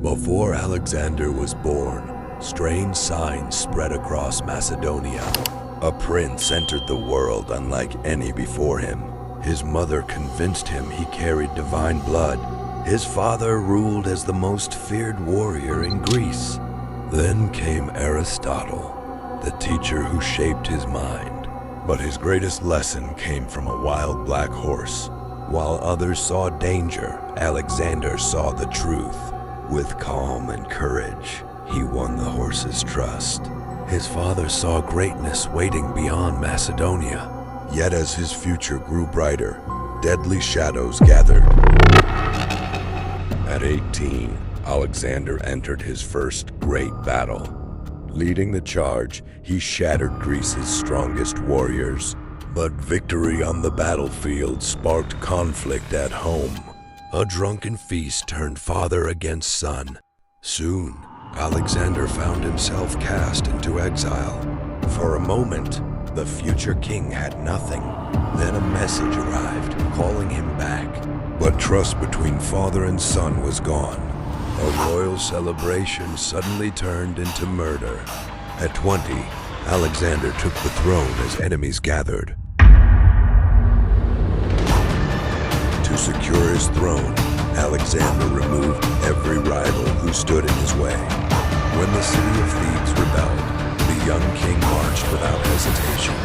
Before Alexander was born, strange signs spread across Macedonia. A prince entered the world unlike any before him. His mother convinced him he carried divine blood. His father ruled as the most feared warrior in Greece. Then came Aristotle, the teacher who shaped his mind. But his greatest lesson came from a wild black horse. While others saw danger, Alexander saw the truth. With calm and courage, he won the horse's trust. His father saw greatness waiting beyond Macedonia. Yet as his future grew brighter, deadly shadows gathered. At 18, Alexander entered his first great battle. Leading the charge, he shattered Greece's strongest warriors. But victory on the battlefield sparked conflict at home. A drunken feast turned father against son. Soon, Alexander found himself cast into exile. For a moment, the future king had nothing. Then a message arrived, calling him back. But trust between father and son was gone. A royal celebration suddenly turned into murder. At 20, Alexander took the throne as enemies gathered. To secure his throne, Alexander removed every rival who stood in his way. When the city of Thebes rebelled, the young king marched without hesitation.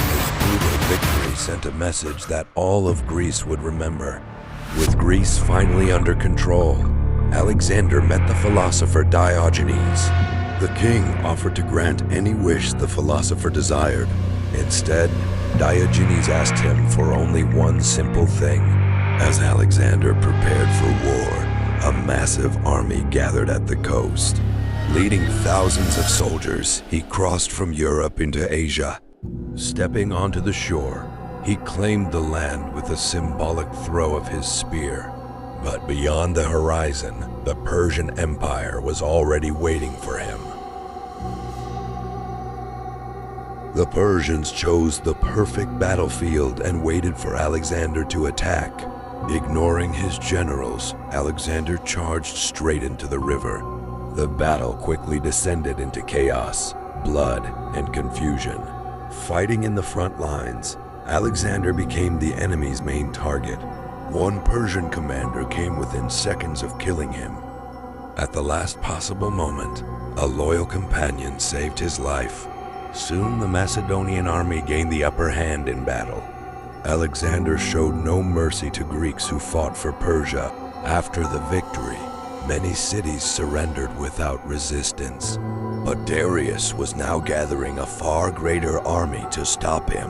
His brutal victory sent a message that all of Greece would remember. With Greece finally under control, Alexander met the philosopher Diogenes. The king offered to grant any wish the philosopher desired. Instead, Diogenes asked him for only one simple thing. As Alexander prepared for war, a massive army gathered at the coast. Leading thousands of soldiers, he crossed from Europe into Asia. Stepping onto the shore, he claimed the land with a symbolic throw of his spear. But beyond the horizon, the Persian Empire was already waiting for him. The Persians chose the perfect battlefield and waited for Alexander to attack. Ignoring his generals, Alexander charged straight into the river. The battle quickly descended into chaos, blood, and confusion. Fighting in the front lines, Alexander became the enemy's main target. One Persian commander came within seconds of killing him. At the last possible moment, a loyal companion saved his life. Soon the Macedonian army gained the upper hand in battle. Alexander showed no mercy to Greeks who fought for Persia. After the victory, many cities surrendered without resistance. But Darius was now gathering a far greater army to stop him.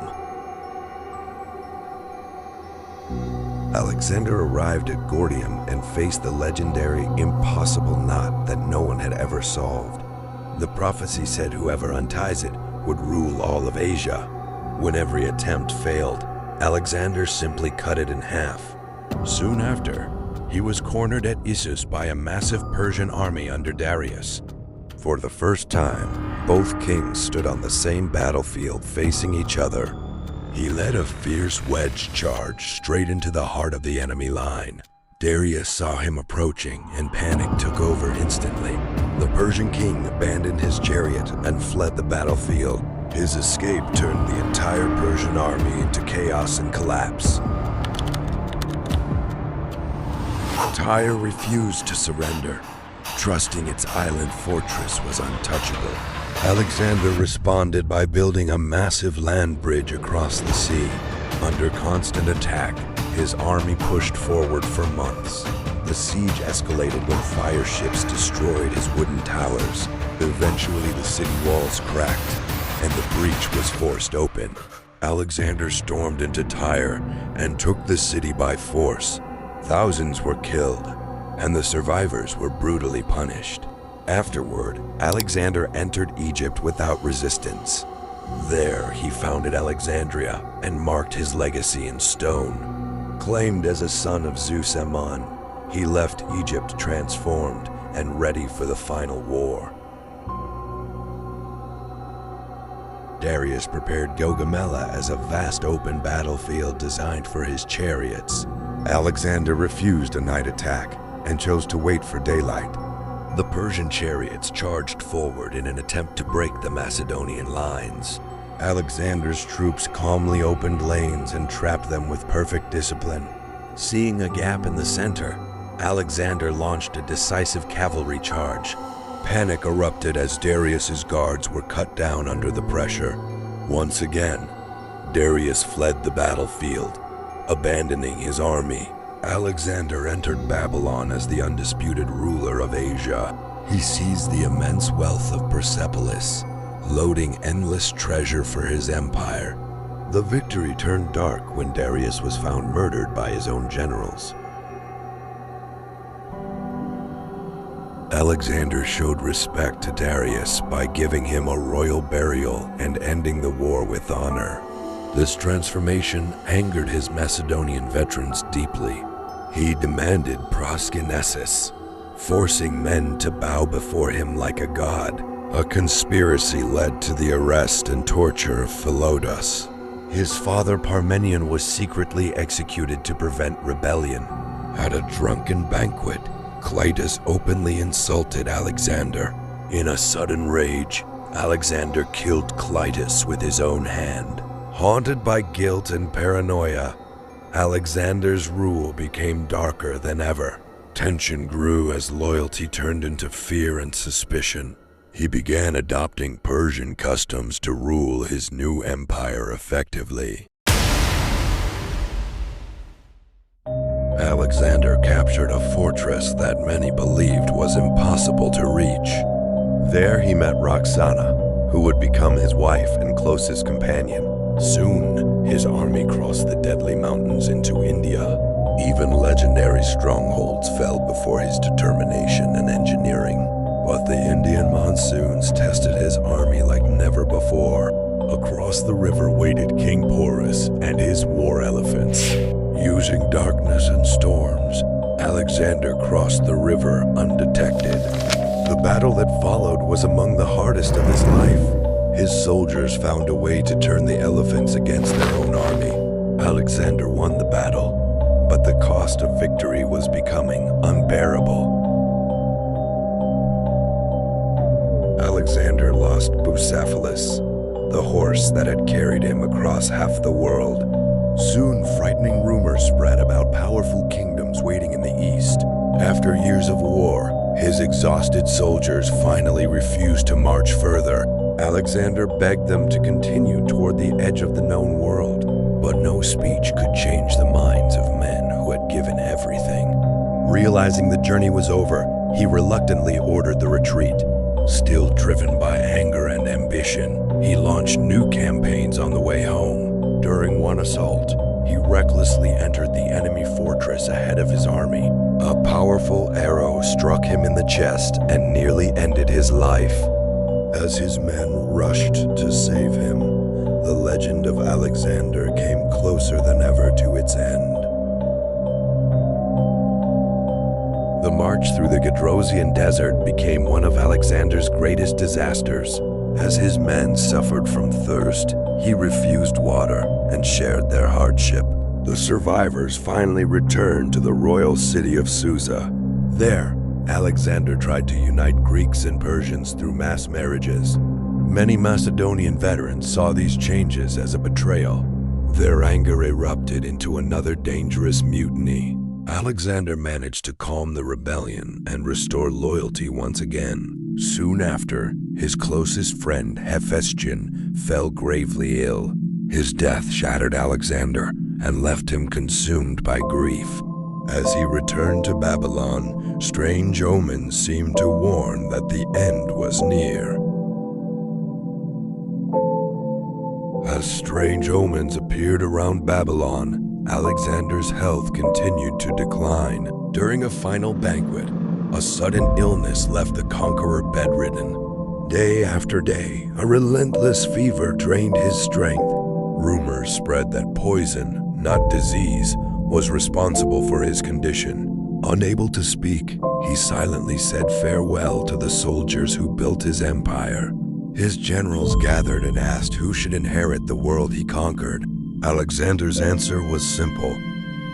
Alexander arrived at Gordium and faced the legendary impossible knot that no one had ever solved. The prophecy said whoever unties it would rule all of Asia. When every attempt failed, Alexander simply cut it in half. Soon after, he was cornered at Issus by a massive Persian army under Darius. For the first time, both kings stood on the same battlefield facing each other. He led a fierce wedge charge straight into the heart of the enemy line. Darius saw him approaching and panic took over instantly. The Persian king abandoned his chariot and fled the battlefield. His escape turned the entire Persian army into chaos and collapse. Tyre refused to surrender, trusting its island fortress was untouchable. Alexander responded by building a massive land bridge across the sea. Under constant attack, his army pushed forward for months. The siege escalated when fire ships destroyed his wooden towers. Eventually, the city walls cracked, and the breach was forced open. Alexander stormed into Tyre and took the city by force. Thousands were killed, and the survivors were brutally punished. Afterward, Alexander entered Egypt without resistance. There, he founded Alexandria and marked his legacy in stone. Claimed as a son of Zeus Ammon, he left Egypt transformed and ready for the final war. Darius prepared Gaugamela as a vast open battlefield designed for his chariots. Alexander refused a night attack and chose to wait for daylight. The Persian chariots charged forward in an attempt to break the Macedonian lines. Alexander's troops calmly opened lanes and trapped them with perfect discipline. Seeing a gap in the center, Alexander launched a decisive cavalry charge. Panic erupted as Darius's guards were cut down under the pressure. Once again, Darius fled the battlefield, abandoning his army. Alexander entered Babylon as the undisputed ruler of Asia. He seized the immense wealth of Persepolis, loading endless treasure for his empire. The victory turned dark when Darius was found murdered by his own generals. Alexander showed respect to Darius by giving him a royal burial and ending the war with honor. This transformation angered his Macedonian veterans deeply. He demanded proskynesis, forcing men to bow before him like a god. A conspiracy led to the arrest and torture of Philotas. His father Parmenion was secretly executed to prevent rebellion. At a drunken banquet, Clitus openly insulted Alexander. In a sudden rage, Alexander killed Clitus with his own hand. Haunted by guilt and paranoia, Alexander's rule became darker than ever. Tension grew as loyalty turned into fear and suspicion. He began adopting Persian customs to rule his new empire effectively. Alexander captured a fortress that many believed was impossible to reach. There he met Roxana, who would become his wife and closest companion. Soon, his army crossed the deadly mountains into India. Even legendary strongholds fell before his determination and engineering. But the Indian monsoons tested his army like never before. Across the river waited King Porus and his war elephants. Using darkness and storms, Alexander crossed the river undetected. The battle that followed was among the hardest of his life. His soldiers found a way to turn the elephants against their own army. Alexander won the battle, but the cost of victory was becoming unbearable. Alexander lost Bucephalus, the horse that had carried him across half the world. Soon, frightening rumors spread about powerful kingdoms waiting in the east. After years of war, his exhausted soldiers finally refused to march further. Alexander begged them to continue toward the edge of the known world, but no speech could change the minds of men who had given everything. Realizing the journey was over, he reluctantly ordered the retreat. Still driven by anger and ambition, he launched new campaigns on the way home. During one assault, he recklessly entered the enemy fortress ahead of his army. A powerful arrow struck him in the chest and nearly ended his life. As his men rushed to save him, the legend of Alexander came closer than ever to its end. The march through the Gedrosian desert became one of Alexander's greatest disasters. As his men suffered from thirst, he refused water and shared their hardship. The survivors finally returned to the royal city of Susa. There, Alexander tried to unite Greeks and Persians through mass marriages. Many Macedonian veterans saw these changes as a betrayal. Their anger erupted into another dangerous mutiny. Alexander managed to calm the rebellion and restore loyalty once again. Soon after, his closest friend Hephaestion fell gravely ill. His death shattered Alexander and left him consumed by grief. As he returned to Babylon, strange omens seemed to warn that the end was near. As strange omens appeared around Babylon, Alexander's health continued to decline. During a final banquet, a sudden illness left the conqueror bedridden. Day after day, a relentless fever drained his strength. Rumors spread that poison, not disease, was responsible for his condition. Unable to speak, he silently said farewell to the soldiers who built his empire. His generals gathered and asked who should inherit the world he conquered. Alexander's answer was simple: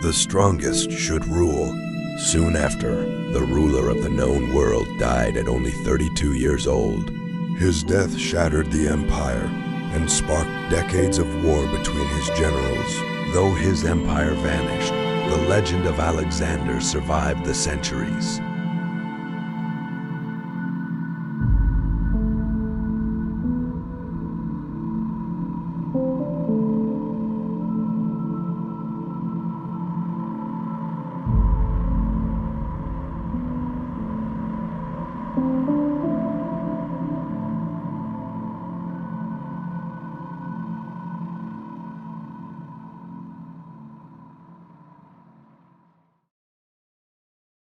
the strongest should rule. Soon after, the ruler of the known world died at only 32 years old. His death shattered the empire and sparked decades of war between his generals. Though his empire vanished, the legend of Alexander survived the centuries.